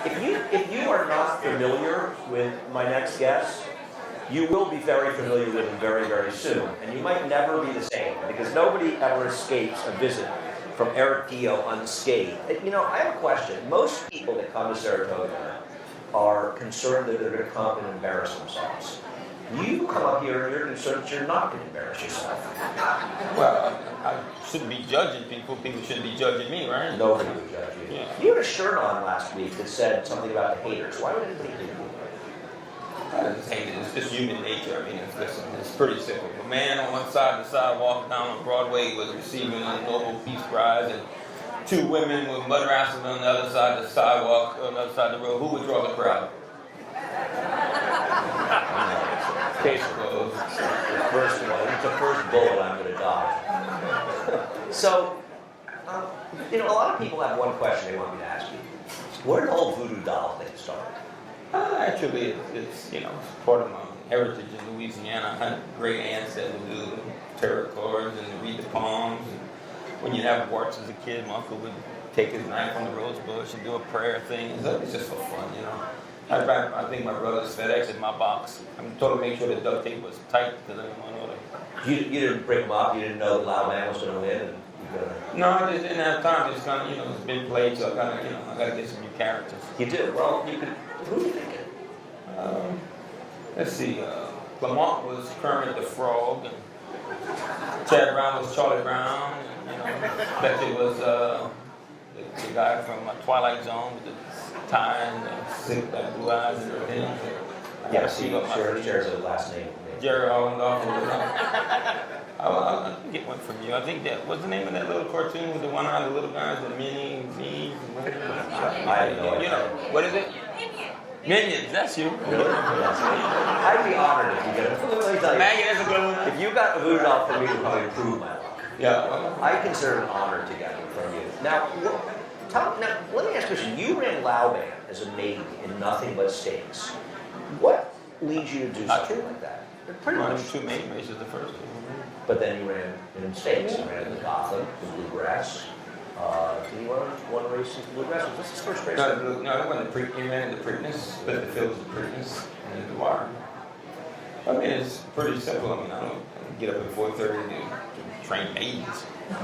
if you are not familiar with my next guest, you will be very familiar with him very, very soon. And you might never be the same, because nobody ever escapes a visit from Eric Guillot unscathed. You know, I have a question. Most people that come to Saratoga are concerned that they're going to come and embarrass themselves. You come up here and you're concerned that you're not going to embarrass yourself. Well, I shouldn't be judging people. People shouldn't be judging me, right? Nobody would judge you. Yeah. You had a shirt on last week that said something about the haters. Why would anybody hate you? I just hate it. It's just human nature. I mean, it's pretty simple. A man on one side of the sidewalk down on Broadway was receiving a Nobel Peace Prize, and two women with mud wrestling on the other side of the sidewalk, on the other side of the road. Who would draw the crowd? Case closed. The first one. It's the first bullet I'm going to dodge. So, you know, a lot of people have one question they want me to ask you. Where did the whole voodoo doll thing start? Actually, it's you know, it's part of my heritage in Louisiana. I had great aunts that would do tarot cards and read the palms. And when you'd have warts as a kid, my uncle would take his knife from the rose bush and do a prayer thing. So it's just for fun, you know. I think my brother's FedEx in my box. I'm told to make sure the duct tape was tight because I didn't want to. You didn't break them up. You didn't know the loud man was going to win. No, I just didn't have time. It's kind of, you know, it's been played, so I got to get some new characters. You do. Well, you could. Who are you thinking? Let's see. Lamont was Kermit the Frog, and Chad Brown was Charlie Brown, and, you know, Betsy was the guy from Twilight Zone with the tie and the sick blue eyes and everything. Yeah, see, shares a last name. Jerry Allendorf. I'll get one from you. I think that, what's the name of that little cartoon with the one-eyed the little guys, the Minnie, me? I know. You know, what is it? Minions, that's you. Really? I'd be honored if you did it. Let me tell you. Maggie, that's a good one. If you got a voodoo doll from me, it would probably improve my luck. Yeah. Well, I consider it an honor to get it from you. Now, let me ask you a question. You ran Lao Band as a maiden in nothing but stakes. What leads you to do something like that? Pretty much two main races, the first two. But then you ran in stakes. You ran in the Gotham, the Bluegrass. Did you run one race in the Bluegrass? Was this his first race? No, it wasn't the he ran in the Preakness, but the field was the Preakness and then the wire. I mean, it's pretty simple. I mean, I don't get up at 4:30 to train maidens. We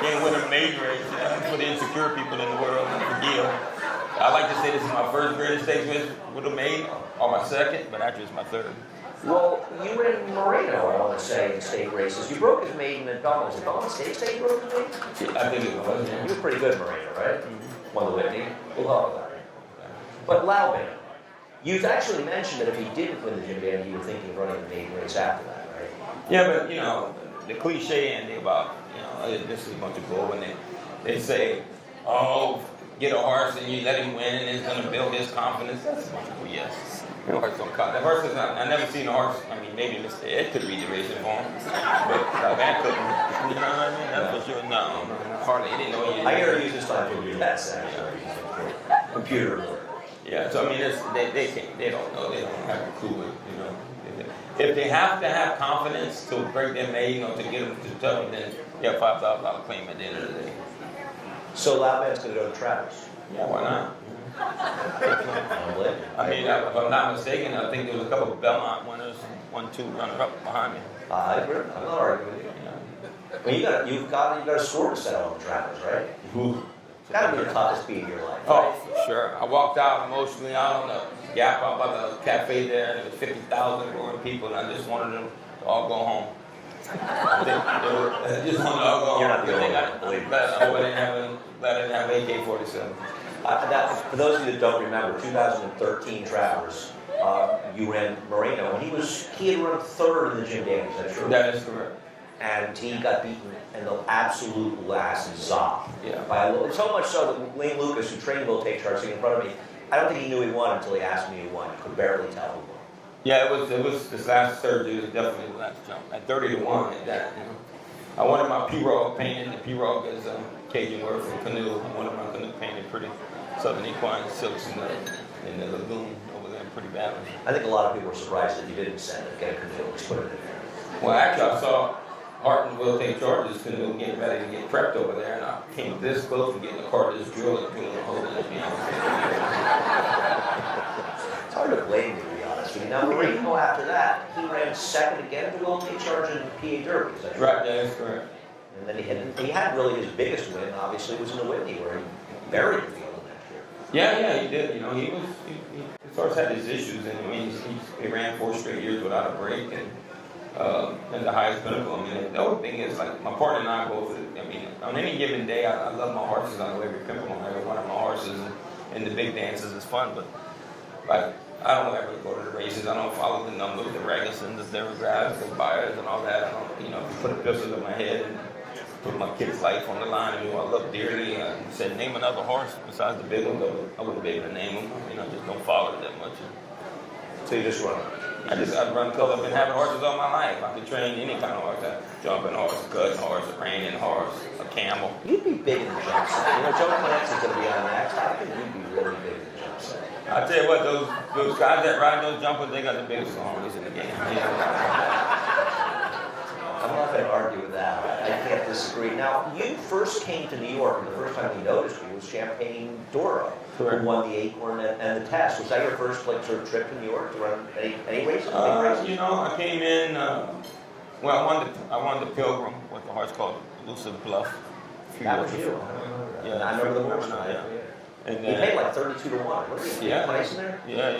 can't win a maiden race. You know, for the insecure people in the world, that's the deal. I like to say this is my first greatest stakes race with a maiden, or my second, but actually it's my third. Well, you ran Moreno, I want to say, in state races. You broke his maiden at Belmont. Was it Belmont Stakes that you broke his maiden? I think it was. Yeah. You were pretty good, Moreno, right? Mm-hmm. Won the Whitney. We'll talk about it. But Lao Band, you actually mentioned that if he didn't win the Jim Band, you were thinking of running the maiden race after that, right? Yeah, but, you know, the cliche ending about, you know, this is a bunch of bull when they say, oh, get a horse and you let him win and it's going to build his confidence. That's a bunch of BS. The horse don't count. The horse is not, I've never seen a horse. I mean, maybe Mr. Ed could read the racing form, but that couldn't. You know what I mean? That's for sure. No, hardly. He didn't know he. I never use this time for yes, actually. Computer. Yeah. So I mean, they can't. They don't know. They don't have a clue. You know, if they have to have confidence to break their maiden or to get them to tell them, then you have $5,000 claim at the end of the day. So Lao Band's going to go to Travis. Yeah, why not? I mean, if I'm not mistaken, I think there was a couple of Belmont winners, 1-2 runner-up behind me. I'm not arguing with you. Well, you've got a score to settle on Travis, right? It's got to be the toughest beat of your life. Oh, for sure. I walked out emotionally out on the gap out by the cafe there, and there was 50,000 roaring people, and I just wanted them to all go home. I just wanted to all go home. You're not the only one, believe me. Glad I didn't have AK-47. For those of you that don't remember, 2013 Travers, you ran Moreno, and he had run third in the Jim Daniels, is that true? That is correct. And he got beaten in the absolute last zop. Yeah. So much so that Wayne Lucas, who trained Will Take Charge, sitting in front of me, I don't think he knew he won until he asked me who won. He could barely tell who won. Yeah, it was this last Thursday. It was definitely the last jump at 30-1. At that, you know, I wanted my pirogue painted. The pirogue is Cajun word for canoe. I wanted my canoe painted pretty Southern Equine silks in the lagoon over there pretty badly. I think a lot of people were surprised that you didn't send it, get a canoe, just put it in there. Well, actually, I saw Harton will take charges because we're getting ready to get prepped over there, and I came this close to getting the car to this drill and a hole in it. It's hard to blame you, to be honest with you. Now, Marino, after that, he ran second again to go take charge in PA Derby. Is that true? Right, that's correct. And then he had really his biggest win, obviously, was in the Whitney, where he buried the field next year. Yeah, he did. You know, he of course had his issues, and I mean, he ran 4 straight years without a break, and at the highest pinnacle. I mean, the other thing is, like, my partner and I both, I mean, on any given day, I love my horses. I know every pimple on every one of my horses, and the big dances is fun, but, like, I don't ever go to the races. I don't follow the numbers, the Regissons, the Demographics, the buyers, and all that. I don't, you know, put a pistol in my head and put my kid's life on the line, and who I love dearly. I said, name another horse besides the big ones. I wouldn't be able to name them. You know, I just don't follow it that much. So you just run? I run because I've been having horses all my life. I can train any kind of horse. A jumping horse, a cutting horse, a reining horse, a camel. You'd be big in the jump set. You know, Joe Clancy's going to be on next. I think you'd be really big in the jump set. I tell you what, those guys that ride those jumpers, they got the biggest armies in the game. I'm not going to argue with that. I can't disagree. Now, you first came to New York, and the first time we noticed you was Champagne Doro, who won the Acorn and the Test. Was that your first sort of trip to New York to run any races? You know, I came in. Well, I won the Pilgrim with a horse called Elusive Bluff. That was you. Yeah, I remember the horse. Yeah. And you paid like 32 to 1. Wasn't you? Yeah, nice in there? Yeah.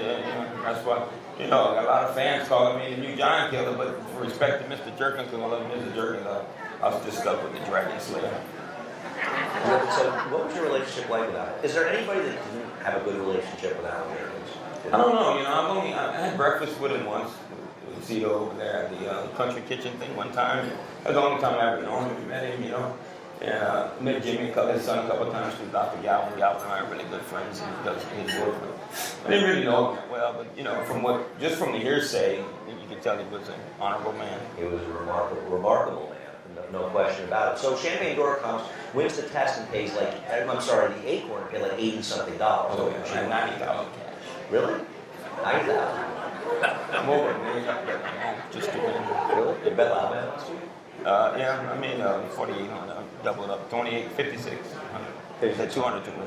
That's why, you know, a lot of fans calling me the new giant killer, but for respect to Mr. Jerkins, because I love Mr. Jerkins, I was just stuck with the Dragon Slayer. So, what was your relationship like with Alan? Is there anybody that didn't have a good relationship with Alan Jerkins? I don't know. You know, I had breakfast with him once. With Zito over there at the country kitchen thing one time. That was the only time I ever known him. Met him, you know. And met Jimmy, his son, a couple of times through Dr. Galvin. Galvin and I are really good friends, and he does his work. I didn't really know him well, but you know, from the hearsay, you can tell he was an honorable man. He was a remarkable man, no question about it. So Champagne Doro comes, wins the Test, and pays the Acorn paid like $80-something. Oh, yeah, $90,000 cash. Really? $90,000. I'm over it. Just to win. Really? You bet loud man last week? Yeah, I mean, 48, double it up, 28, 56, 100. 200 to win.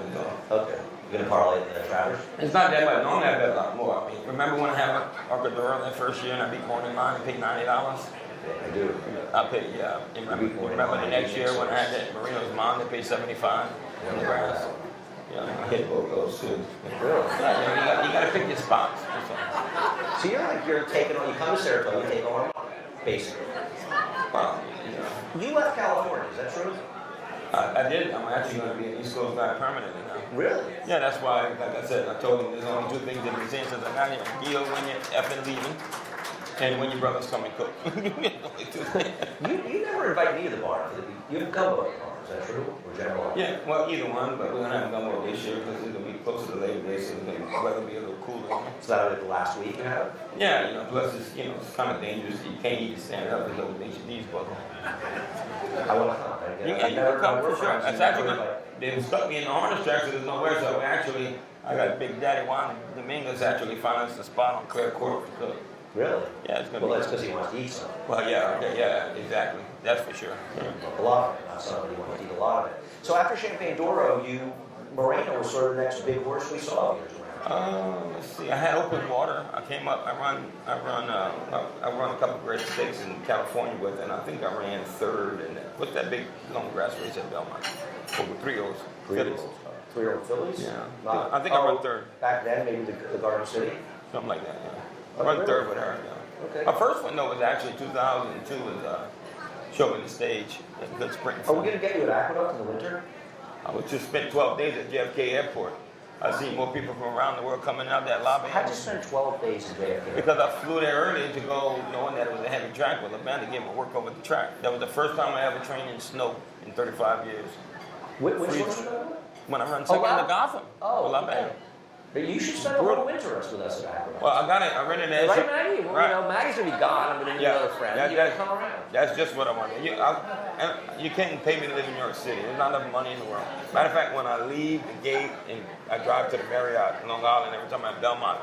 Okay. You're going to parlay the Travers? It's not that much. Normally I bet a lot more. I mean, remember when I had Arcadura that first year and I beat Morning Line and paid $90? I do. I paid, yeah. Remember the next year when I had that Marino's Mom, they paid $75 in the grass? Yeah, I hit both those too. Really? Yeah, you got to pick your spots. So you're taking on, you come to Saratoga, you take on, basically. Well, you left California, is that true? I did. I'm actually going to be an East Coast guy permanently now. Really? Yeah, that's why, like I said, I told him there's only 2 things that been saying since I got here. Guillot when you're effing leaving, and when your brothers come and cook. Only 2 things. You never invite me to the bar. You have gumbo at the bar, is that true? Or general? Yeah, well, either one, but we're going to have gumbo this year because it's going to be closer to Labor Day, so the weather will be a little cooler. So that was like the last week you have? Yeah, you know, plus it's, you know, it's kind of dangerous. You can't eat to stand up because it makes your knees buckle. I want to come. You can come for sure. That's actually, they stuck me in the harness track, so there's nowhere. So I got Big Daddy Juan Dominguez actually found us a spot on Claire Court. So, really? Yeah, it's going to be. Well, that's because he wants to eat something. Well, yeah, exactly. That's for sure. A lot of it, not somebody who wants to eat a lot of it. So after Champagne Doro, Moreno was sort of the next big horse we saw years around. Let's see. I had open water. I came up. I run a couple of great stakes in California with, and I think I ran 3rd. And what's that big long grass race at Belmont? Over 3-year-olds. 3-year-old fillies? Yeah. I think I run 3rd. Back then, maybe the Garden City? Something like that. Yeah. I run 3rd with her. Yeah. Okay. My first one though was actually 2002. Was showing the stage at Good Spring. Are we going to get you at Aqueduct in the winter? I was just spent 12 days at JFK Airport. I see more people from around the world coming out that lobby. How'd you spend 12 days in JFK? Because I flew there early to go, knowing that it was a heavy track. Well, the band to give me work over the track. That was the first time I ever trained in snow in 35 years. Which one was that? When I run second to Gotham. Oh, La okay. Band. But you should spend a little winter with us at Aqueduct. Well, I got it. I rented that. Right, Maggie? Well, right. You know, Maggie's going to be gone. I'm going to need another friend. You got to come around. That's just what I want. You can't pay me to live in New York City. There's not enough money in the world. Matter of fact, when I leave the gate and I drive to the Marriott in Long Island every time I'm at Belmont,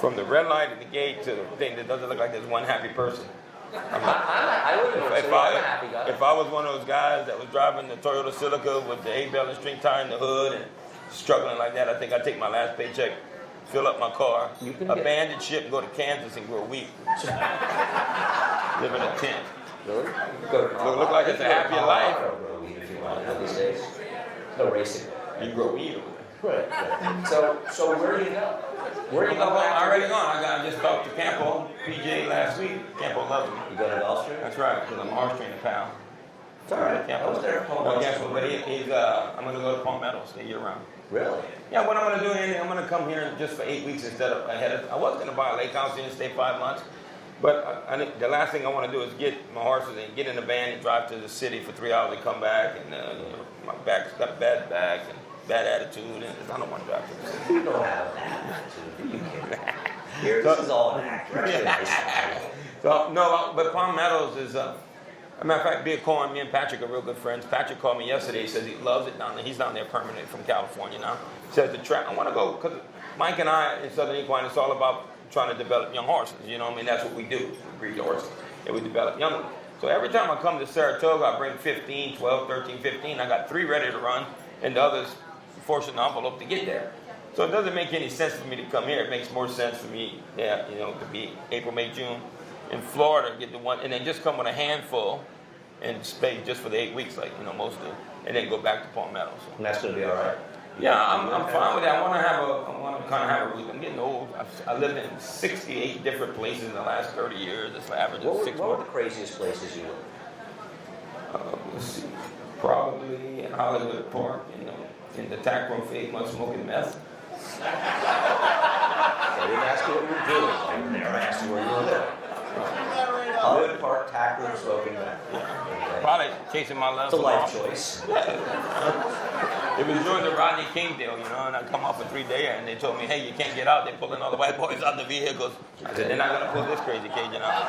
from the red light at the gate to the thing, that doesn't look like there's one happy person. I wouldn't say I'm a happy guy. If I was one of those guys that was driving the Toyota Celica with the 8-bell and string tire in the hood and struggling like that, I think I'd take my last paycheck, fill up my car, abandon ship, and go to Kansas and grow wheat. Live in a tent. Really? Look like it's a happier life. Grow wheat if you want to these days. No racing. You grow wheat over there. Right. So where do you go? Where do you go? I already gone. I just talked to Campo, PJ last week. Campo loves me. You go to Gulfstream? That's right, because I'm a horse trainer, pal. It's all right. I was there. No, Campo, but I'm going to go to Palmetto, stay year round. Really? Yeah, what I'm going to do, Andy, I'm going to come here just for 8 weeks instead of ahead of. I was going to buy a lake house here and stay 5 months, but the last thing I want to do is get my horses and get in the van and drive to the city for 3 hours and come back, and my back's got a bad back and bad attitude, and I don't want to drive to the city. You don't have that attitude. You kidding? Here, this is all an act. So, no, but Palm Meadows is, a matter of fact, Bill Cohen, me and Patrick are real good friends. Patrick called me yesterday. He says he loves it down there. He's down there permanently from California now. He says the track, I want to go, because Mike and I in Southern Equine, it's all about trying to develop young horses. You know what I mean? That's what we do. We breed horses, and we develop young ones. So every time I come to Saratoga, I bring 15, 12, 13, 15. I got 3 ready to run, and the others forcing the envelope to get there. So it doesn't make any sense for me to come here. It makes more sense for me, to be April, May, June in Florida, get the one, and then just come with a handful and stay just for the 8 weeks, like most do, and then go back to Palmetto. So. And that's going to be all right. Yeah, I'm fine with that. I want to kind of have a routine. I'm getting old. I lived in 68 different places in the last 30 years. That's an average of 6 months. What were the craziest places you lived? Let's see. Probably in Hollywood Park, in the tack room for 8 months smoking meth. I didn't ask you what you were doing over there. I asked you where you were living. Hollywood Park, tack room, smoking meth. Okay. Probably chasing my love. It's a life choice. It was during the Rodney King deal, and I come off a 3-dayer, and they told me, hey, you can't get out. They're pulling all the white boys out the vehicles. I said, they're not going to pull this crazy Cajun out.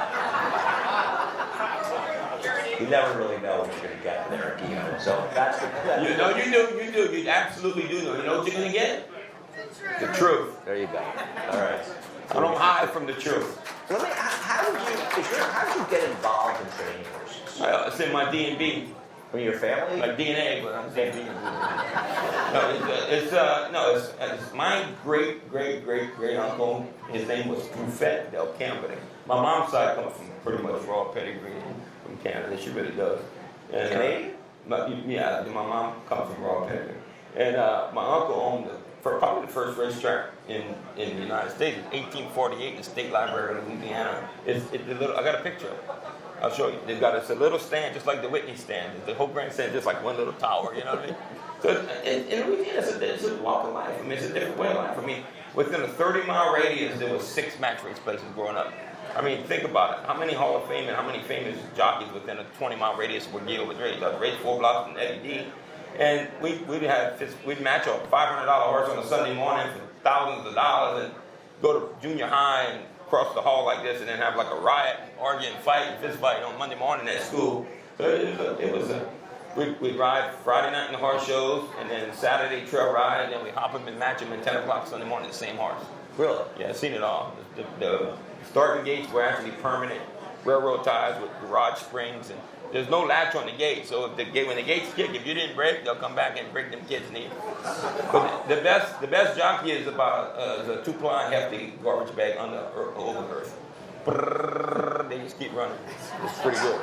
You never really know what you're going to get with Eric Guillot. So that's the... You do. You absolutely do know. You know what you're going to get? The truth. There you go. All right. I don't hide from the truth. How did you get involved in training horses? Well, it's in my D&B. From your family? Like DNA, but I'm saying D&B. It's my great uncle. His name was Buffet Del Campo. My mom's side comes from pretty much raw pedigree from Canada. She really does. And, Canadian? My mom comes from raw pedigree. And my uncle owned probably the first racetrack in the United States in 1848, the State Library of Louisiana. I got a picture of it. I'll show you. They've got a little stand, just like the Whitney stand. The whole grandstand is just like one little tower, you know what I mean? So in Louisiana, it's a walk of life. I mean, it's a different way of life. I mean, within a 30-mile radius, there was 6 match race places growing up. I mean, think about it. How many Hall of Fame and how many famous jockeys within a 20-mile radius were Guillot would race? I'd race 4 blocks from Eddie D. And we'd match a $500 horse on a Sunday morning for thousands of dollars and go to junior high and cross the hall like this and then have like a riot, arguing, fight, fist fight on Monday morning at school. So we'd ride Friday night in the horse shows and then Saturday trail ride and then we hop them and match them at 10 o'clock Sunday morning, the same horse. Really? Yeah, I've seen it all. The starting gates were actually permanent railroad ties with garage springs and there's no latch on the gate, so when the gates kick, if you didn't break, they'll come back and break them kids' knees. But the best jockey is about a 2-ply hefty garbage bag on the over earth. They just keep running. It's pretty good.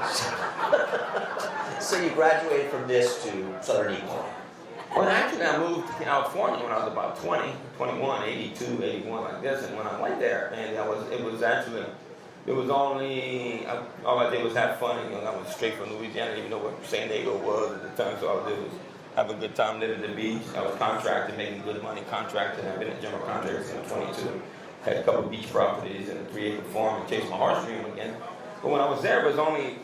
So you graduated from this to Southern Equine. Well, actually, I moved to California when I was about 20, 21, 82, 81, like this. And when I went there, and it was only, all I did was have fun. I was straight from Louisiana, even know what San Diego was at the time. So all I did was have a good time living at the beach. I was contracted, making good money, contracted. I've been a general contractor since 22. Had a couple of beach properties and a 3-acre farm and chased my horse dream again. But when I was there, it was only,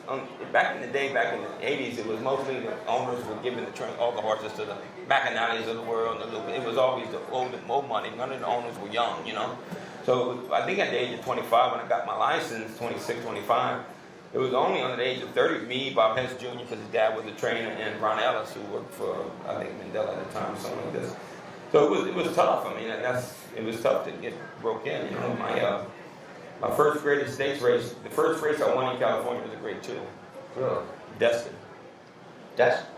back in the day, back in the 80s, it was mostly the owners were giving all the horses to the Bacchanales of the world. It was always the old money. None of the owners were young, So I think at the age of 25, when I got my license, 26, 25, it was only under the age of 30, me, Bob Hess Jr., because his dad was a trainer, and Ron Ellis, who worked for, I think, Mandela at the time, something like this. So it was tough. I mean, it was tough to get broke in. My first grade stakes race, the first race I won in California was a grade 2. Really? Destined. Destined?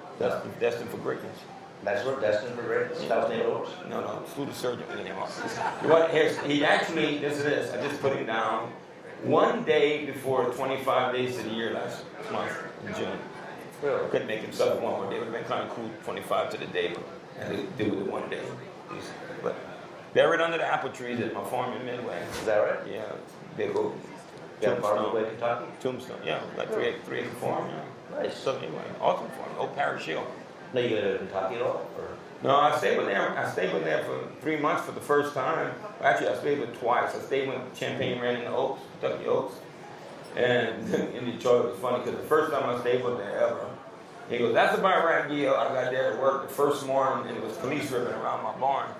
Destined for greatness. That's what Destined for Greatness? That was the name of the horse? No, Slew the Surgeon was the name of it. What, he actually, this is this, I just put him down one day before 25 days of the year last month in June. Really? Couldn't make him suffer one more day. It would have been kind of cool, 25 to the day, but I had to do it one day. But buried under the apple trees at my farm in Midway. Is that right? Yeah, big old Yeah, farm in Midway, Kentucky? tombstone. Yeah, like 3 acre farm. Yeah. Nice. So anyway, awesome farm, old Parish Hill. No, you go to Kentucky at all? Or? No, I stayed with there for 3 months for the first time. Actually, I stayed with twice. I stayed when Champagne ran in the Oaks, Kentucky Oaks. And in Detroit, it was funny because the first time I stayed with there ever, he goes, that's about right, Guillot. I got there to work the first morning, and it was police ripping around my barn.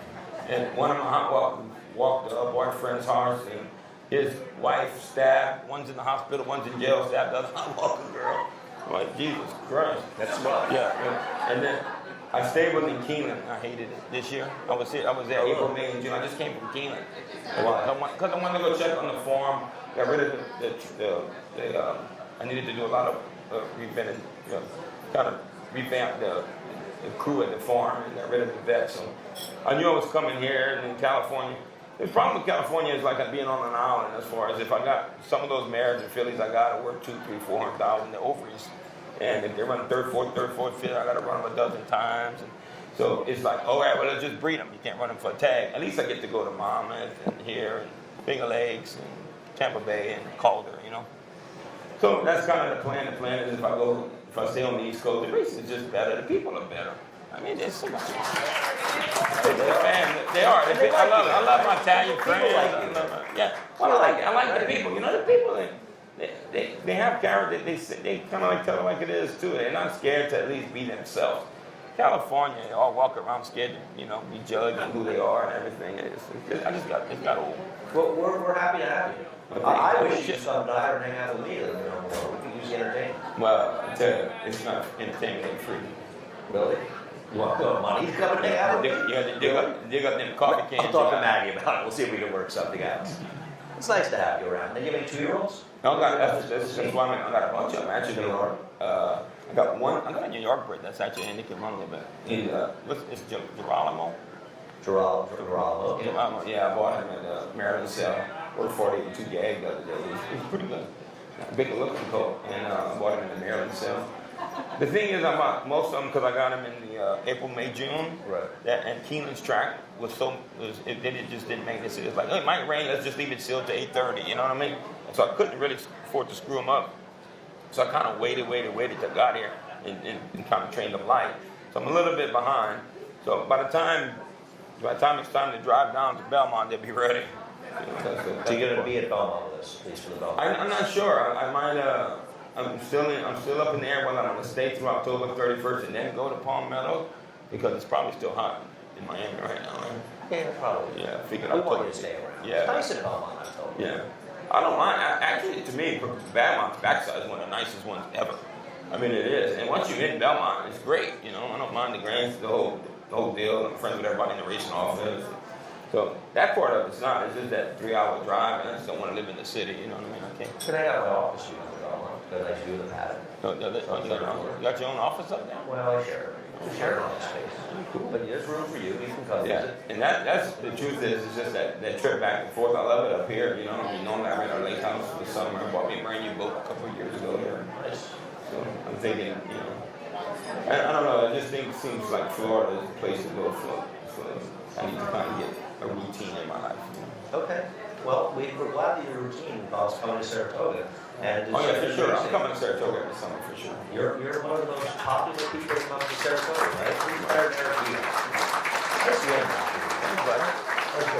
And one of my hot walked a boyfriend's horse, and his wife stabbed. One's in the hospital, one's in jail, stabbed the other hot walking girl. I'm like, Jesus Christ. That's smart. Yeah. And then I stayed with him in Keeneland. I hated it this year. I was there April, May, and June. I just came from Keeneland. Why? Because I wanted to go check on the farm. Got rid of I needed to do a lot of revamp the crew at the farm and got rid of the vets. So I knew I was coming here and in California. The problem with California is like being on an island as far as if I got some of those mares and fillies I got are worth $200,000, $300,000, $400,000 the ovaries. And if they run third, fourth, fifth, I got to run them a dozen times. And so it's like, all right, well, let's just breed them. You can't run them for a tag. At least I get to go to Monmouth and here and Finger Lakes and Tampa Bay and Calder, you know. So that's kind of the plan. The plan is if I stay on the East Coast, the race is just better. The people are better. I mean, there's so much. They are. I love my Italian friends. Yeah. Well, I like the people. You know, the people. They have character. They kind of like tell it like it is too. They're not scared to at least be themselves. California, they all walk around scared to, be judged on who they are and everything. It's got old. Well, we're happy to have you. I wish you'd come down and hang out with me. We could use the entertainment. Well, I tell you, it's not entertainment, it's free. Really? Well, money come and hang out with me. You have to dig up them coffee cans. I'll talk to Maggie about it. We'll see if we can work something out. It's nice to have you around. They give me 2-year-olds? No, that's why I got a bunch of them. Actually, I got one. I got a New York bred that's actually Andy can run a little bit. It's Girolamo. Girolamo. Yeah, I bought him at Maryland sale. Worked 42 gag the other day. He's pretty good. Big looking coat. And I bought him in the Maryland sale. The thing is, I bought most of them because I got them in the April, May, June. Right. And Keeneland's track it just didn't make this. It's like, it might rain, let's just leave it sealed to 8:30, you know what I mean? And so I couldn't really afford to screw them up. So I kind of waited till I got here and kind of trained them light. So I'm a little bit behind. So by the time it's time to drive down to Belmont, they'll be ready. So you're going to be at Belmont with us, at least for the Belmont? I'm not sure. I might. I'm still up in the air whether I'm going to stay through October 31st and then go to Palm Meadows because it's probably still hot in Miami right now. Right? Yeah, probably. Yeah, figured We I'd want you to stay around. Yeah. It's nice in Belmont, I told you. Yeah. I don't mind. Actually, to me, Belmont's backside is one of the nicest ones ever. I mean, it is. And once you're in Belmont, it's great. I don't mind the grants, the whole deal. I'm friends with everybody in the racing office. So that part of it's not. It's just that 3-hour drive, and I just don't want to live in the city. You know what I mean? I can't. Can I have my office use in Belmont? Because I do the pattern. You got your own office up there? Well, I share it. We share it on the space. Cool. But there's room for you. You can come visit. And that's the truth is, it's just that trip back and forth. I love it up here. I mean, normally I rent our lake house for the summer. I bought me a brand new boat a couple of years ago here. Nice. So I'm thinking, I don't know. I just think it seems like Florida is the place to go for. So I need to kind of get a routine in my life. Okay. Well, we're glad that your routine involves coming to Saratoga. And Oh yeah, for sure. I'm coming to Saratoga every summer for sure. You're one of the most popular people that comes to Saratoga, right? Who's better than Eric Guillot? Nice to meet you, buddy.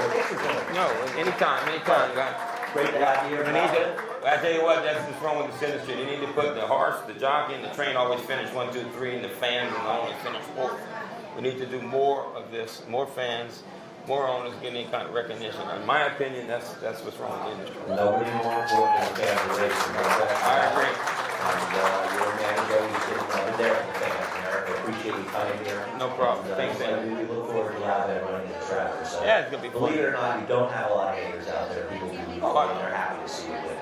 Thanks for coming. No, anytime, guys. Great to have you here. I tell you what, that's what's wrong with this industry. They need to put the horse, the jockey, and the train always finish 1, 2, 3, and the fans and only finish 4th. We need to do more of this, more fans, more owners getting any kind of recognition. In my opinion, that's what's wrong with the industry. Nobody more important than the fan relation. I agree. And your man has always been there for the fans, Eric. I appreciate you coming here. No problem. Thanks, And, we look forward to having everyone in the Trevor. So Yeah, it's gonna be fun. believe it or not, you don't have a lot of haters out there. People who Oh, I know. they're happy to see you win.